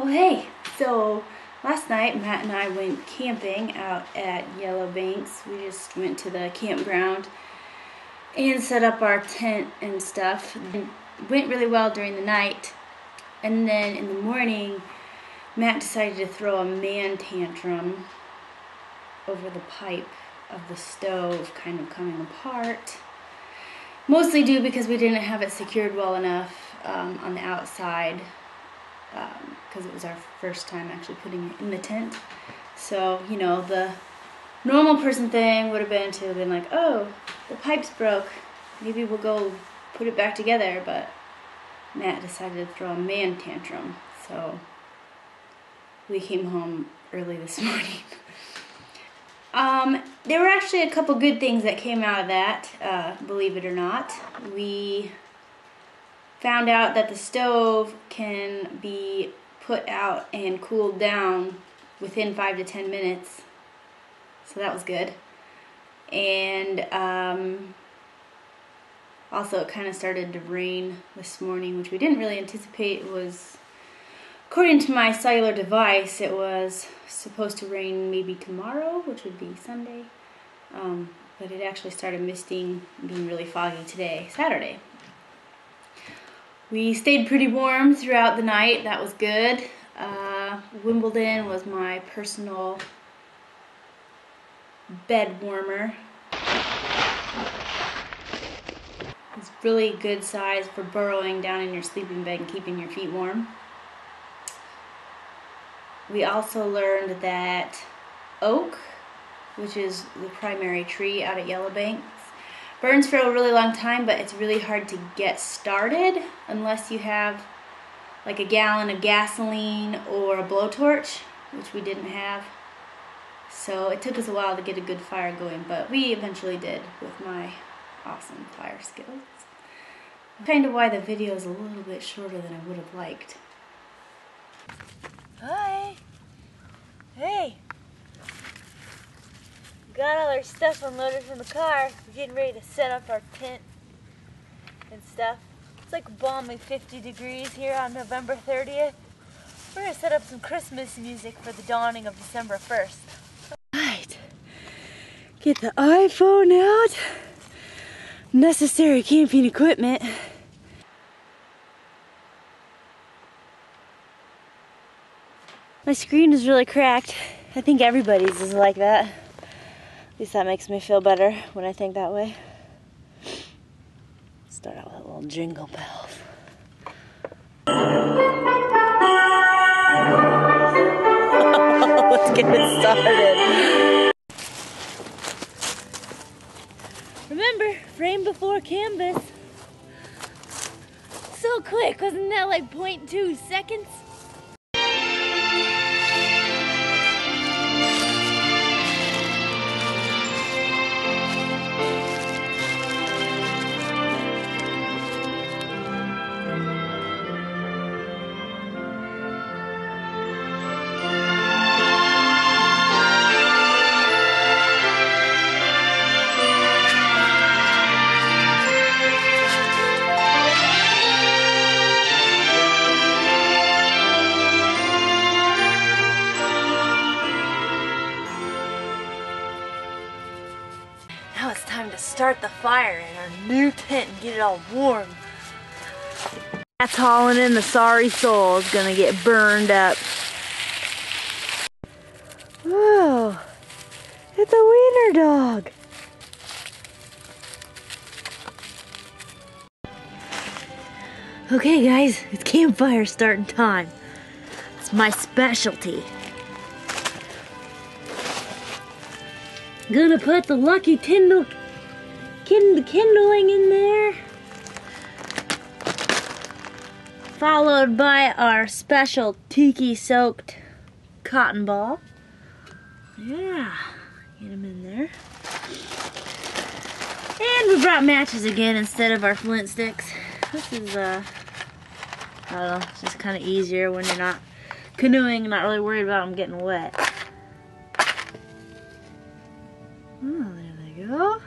Oh hey, so last night Matt and I went camping out at Yellow Banks. We just went to the campground and set up our tent and stuff. It went really well during the night, and then in the morning Matt decided to throw a man tantrum over the pipe of the stove kind of coming apart. Mostly due because we didn't have it secured well enough on the outside, because it was our first time actually putting it in the tent. So, you know, the normal person thing would have been to have been like, oh, the pipe's broke, maybe we'll go put it back together, but Matt decided to throw a man tantrum, so we came home early this morning. There were actually a couple good things that came out of that, believe it or not. We found out that the stove can be put out and cooled down within 5 to 10 minutes, so that was good. And also it kind of started to rain this morning, which we didn't really anticipate. It was, according to my cellular device, it was supposed to rain maybe tomorrow, which would be Sunday, but it actually started misting and being really foggy today, Saturday. We stayed pretty warm throughout the night. That was good. Wimbledon was my personal bed warmer. It's really good size for burrowing down in your sleeping bag and keeping your feet warm. We also learned that oak, which is the primary tree out at Yellow Banks, burns for a really long time, but it's really hard to get started unless you have like a gallon of gasoline or a blowtorch, which we didn't have. So it took us a while to get a good fire going, but we eventually did with my awesome fire skills. Kind of why the video is a little bit shorter than I would have liked. Hi. Hey. Got all our stuff unloaded from the car. We're getting ready to set up our tent and stuff. It's like balmy 50 degrees here on November 30th. We're going to set up some Christmas music for the dawning of December 1st. Right. Get the iPhone out. Necessary camping equipment. My screen is really cracked. I think everybody's is like that. At least that makes me feel better when I think that way. Start out with a little jingle bells. Let's get it started. Remember, frame before canvas. So quick, wasn't that like 0.2 seconds? Now it's time to start the fire in our new tent and get it all warm. That's hauling in the sorry soul is gonna get burned up. Whoa, it's a wiener dog. Okay guys, it's campfire starting time. It's my specialty. Gonna put the lucky kindling in there, followed by our special tiki soaked cotton ball. Yeah, get them in there. And we brought matches again instead of our flint sticks. This is I don't know, it's just kind of easier when you're not canoeing and not really worried about them getting wet. Oh, there they go.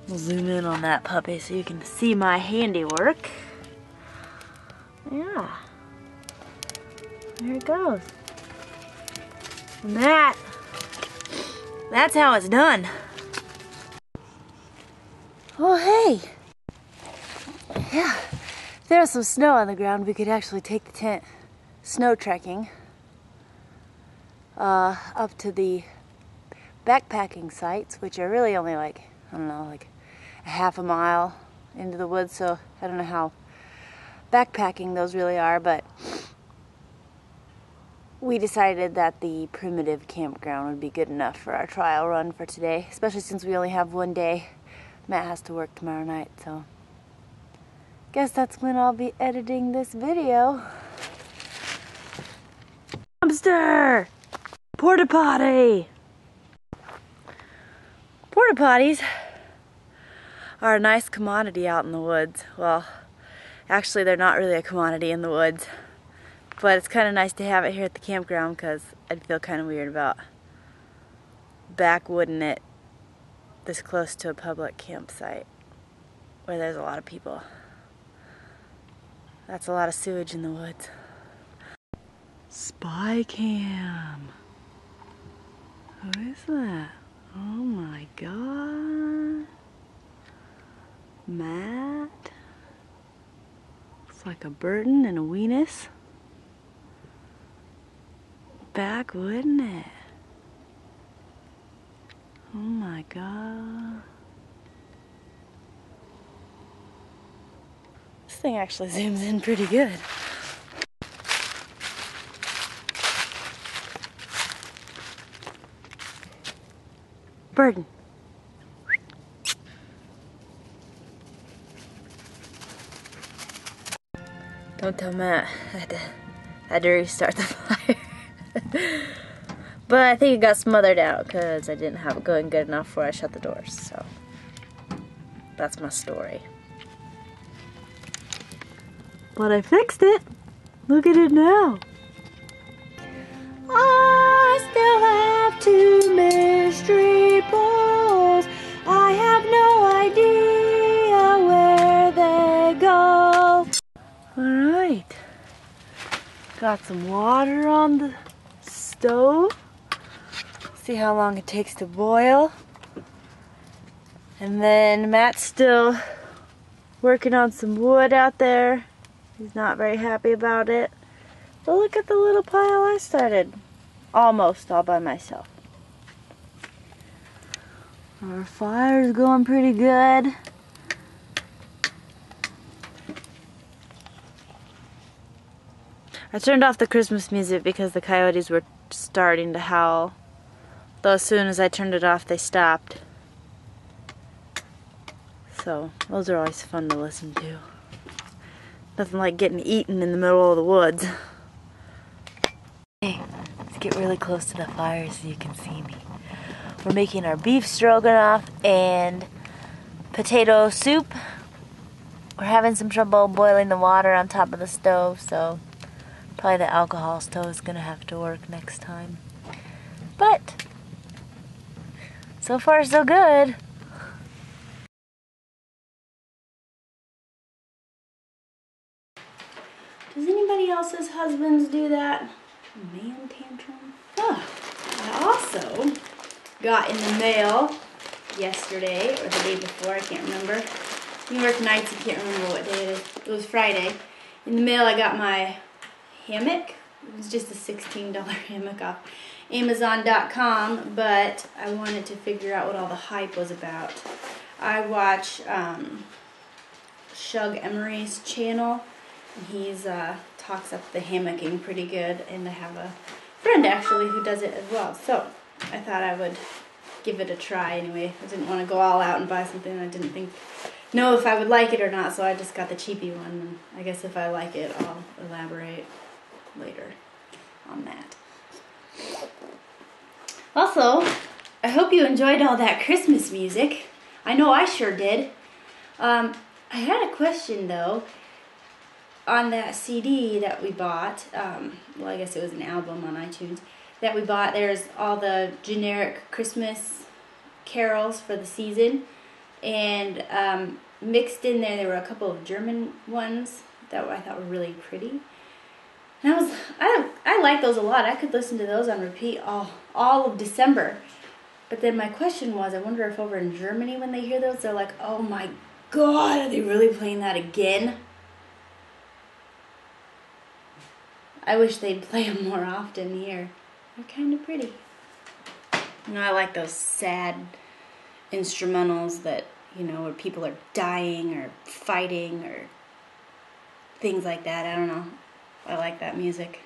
We'll zoom in on that puppy so you can see my handiwork. Yeah. There it goes. And that's how it's done. Oh, hey. Yeah, if there was some snow on the ground, we could actually take the tent snow trekking up to the backpacking sites, which are really only like, I don't know, like a half a mile into the woods, so I don't know how backpacking those really are, but we decided that the primitive campground would be good enough for our trial run for today, especially since we only have one day. Matt has to work tomorrow night, so guess that's when I'll be editing this video. Dumpster! Porta potty! Porta potties are a nice commodity out in the woods. Well, actually they're not really a commodity in the woods, but it's kind of nice to have it here at the campground because I'd feel kind of weird about backwooding it this close to a public campsite where there's a lot of people. That's a lot of sewage in the woods. Spy cam. Who is that? Oh my god. Matt. Looks like a Burton and a Weenus. Backwoodding it. Oh my god. This thing actually zooms in pretty good. Burton. Don't tell Matt. I had to restart the fire. But I think it got smothered out because I didn't have it going good enough before I shut the doors. So that's my story. But I fixed it. Look at it now. I still have 2 mystery balls. I have no idea where they go. Alright. Got some water on the stove. See how long it takes to boil. And then Matt's still working on some wood out there. He's not very happy about it. But look at the little pile I started. Almost all by myself. Our fire's going pretty good. I turned off the Christmas music because the coyotes were starting to howl. Though as soon as I turned it off, they stopped. So, those are always fun to listen to. Nothing like getting eaten in the middle of the woods. Hey, let's get really close to the fire so you can see me. We're making our beef stroganoff and potato soup. We're having some trouble boiling the water on top of the stove, so probably the alcohol stove is gonna have to work next time. But so far so good. Does anybody else's husbands do that? Man-tantrum? Oh, I also got in the mail yesterday, or the day before, I can't remember. New York nights, I can't remember what day it is. It was Friday. In the mail I got my hammock. It was just a $16 hammock off Amazon.com, but I wanted to figure out what all the hype was about. I watch Shug Emery's channel. He's talks up the hammocking pretty good, and I have a friend actually who does it as well. So I thought I would give it a try anyway. I didn't want to go all out and buy something I didn't know if I would like it or not, so I just got the cheapy one. And I guess if I like it, I'll elaborate later on that. Also, I hope you enjoyed all that Christmas music. I know I sure did. I had a question though. On that CD that we bought, well, I guess it was an album on iTunes, that we bought, there's all the generic Christmas carols for the season, and mixed in there were a couple of German ones that I thought were really pretty. And I I like those a lot. I could listen to those on repeat all of December. But then my question was, I wonder if over in Germany when they hear those, they're like, oh my God, are they really playing that again? I wish they'd play them more often here. They're kind of pretty. I like those sad instrumentals that, where people are dying or fighting or things like that. I don't know. I like that music.